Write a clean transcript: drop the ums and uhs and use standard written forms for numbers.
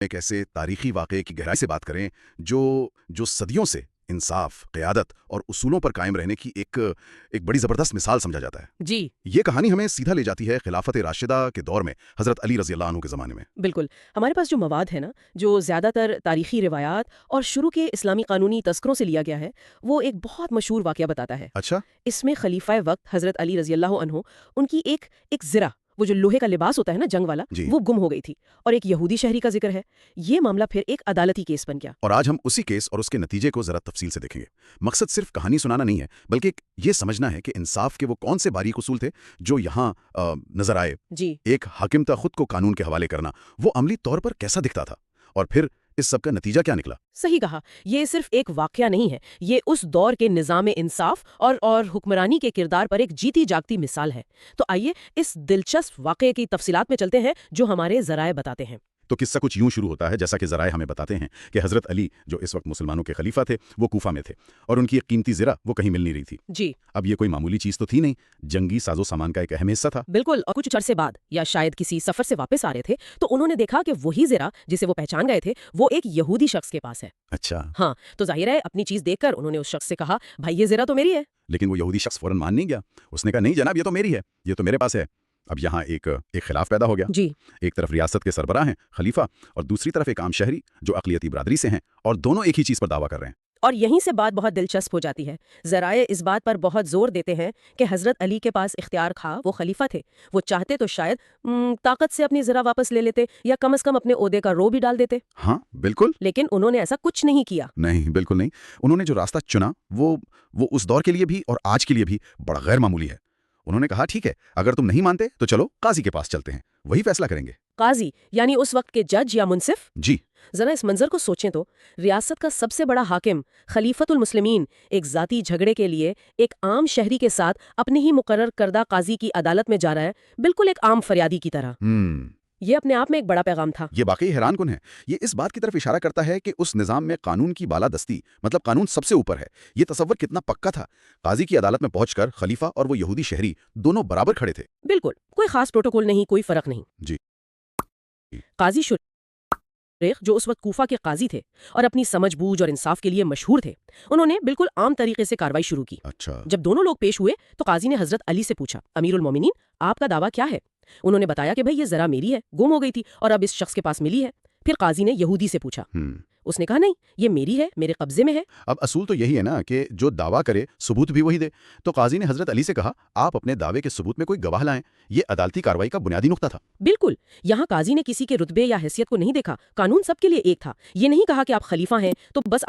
ایک ایسے تاریخی واقعے کی گہرائی سے بات کریں جو صدیوں سے انصاف، قیادت اور اصولوں پر قائم رہنے کی ایک بڑی زبردست مثال سمجھا جاتا ہے۔ جی یہ کہانی ہمیں سیدھا لے جاتی ہے خلافت راشدہ کے دور میں، حضرت علی رضی اللہ عنہ کے زمانے میں۔ بالکل، ہمارے پاس جو مواد ہے نا، جو زیادہ تر تاریخی روایات اور شروع کے اسلامی قانونی تذکروں سے لیا گیا ہے، وہ ایک بہت مشہور واقعہ بتاتا ہے۔ اچھا، اس میں خلیفہ وقت حضرت علی رضی اللہ عنہ، ان کی ایک زرہ، وہ جو لوہے کا لباس ہوتا ہے نا جنگ والا، جی۔ وہ گم ہو گئی تھی، اور ایک یہودی شہری کا ذکر ہے۔ یہ معاملہ پھر ایک عدالتی کیس بن گیا۔ اور آج ہم اسی کیس اور اس کے نتیجے کو ذرا تفصیل سے دیکھیں گے۔ مقصد صرف کہانی سنانا نہیں ہے، بلکہ یہ سمجھنا ہے کہ انصاف کے وہ کون سے باریک اصول تھے جو یہاں نظر آئے۔ جی ایک حاکم تا خود کو قانون کے حوالے کرنا، وہ عملی طور پر کیسا دکھتا تھا، اور پھر اس سب کا نتیجہ کیا نکلا۔ صحیح کہا، یہ صرف ایک واقعہ نہیں ہے، یہ اس دور کے نظام انصاف اور حکمرانی کے کردار پر ایک جیتی جاگتی مثال ہے۔ تو آئیے اس دلچسپ واقعے کی تفصیلات میں چلتے ہیں جو ہمارے ذرائع بتاتے ہیں۔ تو قصہ کچھ یوں شروع ہوتا ہے جیسا کہ ذرائع ہمیں بتاتے ہیں کہ حضرت علی جو اس وقت مسلمانوں کے خلیفہ تھے، وہ کوفہ میں تھے، اور ان کی ایک قیمتی زرہ وہ کہیں مل نہیں رہی تھی۔ جی اب یہ کوئی معمولی چیز تو تھی نہیں، جنگی ساز و سامان کا ایک اہم حصہ تھا۔ بالکل، اور کچھ عرصے بعد یا شاید کسی سفر سے واپس آ رہے تھے تو انہوں نے دیکھا کہ وہی زرہ جسے وہ پہچان گئے تھے وہ ایک یہودی شخص کے پاس ہے۔ اچھا، ہاں، تو ظاہر ہے اپنی چیز دیکھ کر انہوں نے اس شخص سے کہا، بھائی یہ زرہ تو میری ہے۔ لیکن وہ یہودی شخص فوراً مان نہیں گیا۔ اس نے کہا نہیں جناب، یہ تو میری ہے، یہ تو میرے پاس ہے۔ اب یہاں ایک خلاف پیدا ہو گیا۔ جی ایک طرف ریاست کے سربراہ ہیں، خلیفہ، اور دوسری طرف ایک عام شہری جو اقلیتی برادری سے ہیں، اور دونوں ایک ہی چیز پر دعویٰ کر رہے ہیں۔ اور یہیں سے بات بہت دلچسپ ہو جاتی ہے۔ ذرائع اس بات پر بہت زور دیتے ہیں کہ حضرت علی کے پاس اختیار تھا، وہ خلیفہ تھے، وہ چاہتے تو شاید طاقت سے اپنی زرہ واپس لے لیتے یا کم از کم اپنے عہدے کا رو بھی ڈال دیتے۔ ہاں بالکل، لیکن انہوں نے ایسا کچھ نہیں کیا۔ نہیں بالکل نہیں۔ انہوں نے جو راستہ چنا وہ اس دور کے لیے بھی اور آج کے لیے بھی بڑا غیر معمولی ہے۔ انہوں نے کہا ٹھیک ہے، اگر تم نہیں مانتے تو چلو قاضی کے پاس چلتے ہیں، وہی فیصلہ کریں گے۔ قاضی یعنی اس وقت کے جج یا منصف؟ جی، ذرا اس منظر کو سوچیں تو، ریاست کا سب سے بڑا حاکم خلیفۃ المسلمین ایک ذاتی جھگڑے کے لیے ایک عام شہری کے ساتھ اپنے ہی مقرر کردہ قاضی کی عدالت میں جا رہا ہے، بالکل ایک عام فریادی کی طرح۔ یہ اپنے آپ میں ایک بڑا پیغام تھا۔ یہ واقعی حیران کن ہے۔ یہ اس بات کی طرف اشارہ کرتا ہے کہ اس نظام میں قانون کی بالادستی، مطلب قانون سب سے اوپر ہے، یہ تصور کتنا پکا تھا۔ قاضی کی عدالت میں پہنچ کر خلیفہ اور وہ یہودی شہری دونوں برابر کھڑے تھے۔ بالکل، کوئی خاص پروٹوکول نہیں، کوئی فرق نہیں۔ جی، قاضی شریخ جو اس وقت کوفہ کے قاضی تھے اور اپنی سمجھ بوجھ اور انصاف کے لیے مشہور تھے، انہوں نے بالکل عام طریقے سے کارروائی شروع کی۔ اچھا، جب دونوں لوگ پیش ہوئے تو قاضی نے حضرت علی سے پوچھا، امیر المومنین آپ کا دعویٰ کیا ہے؟ انہوں نے بتایا کہ بھئی یہ ذرا میری ہے، گم ہو گئی تھی اور اب اس شخص کے پاس ملی ہے۔ پھر قاضی نے یہودی سے پوچھا، اس نے کہا نہیں یہ میری ہے، میرے قبضے میں ہے۔ اب اصول تو یہی ہے نا کہ جو دعویٰ کرے ثبوت بھی وہی دے۔ تو قاضی نے حضرت علی سے کہا آپ اپنے دعوے کے ثبوت میں کوئی گواہ لائیں۔ یہ عدالتی کارروائی کا بنیادی نقطہ تھا۔ بالکل، یہاں قاضی نے کسی کے رتبے یا حیثیت کو نہیں دیکھا، قانون سب کے لیے ایک تھا۔ یہ نہیں کہا کہ آپ خلیفہ ہیں تو بس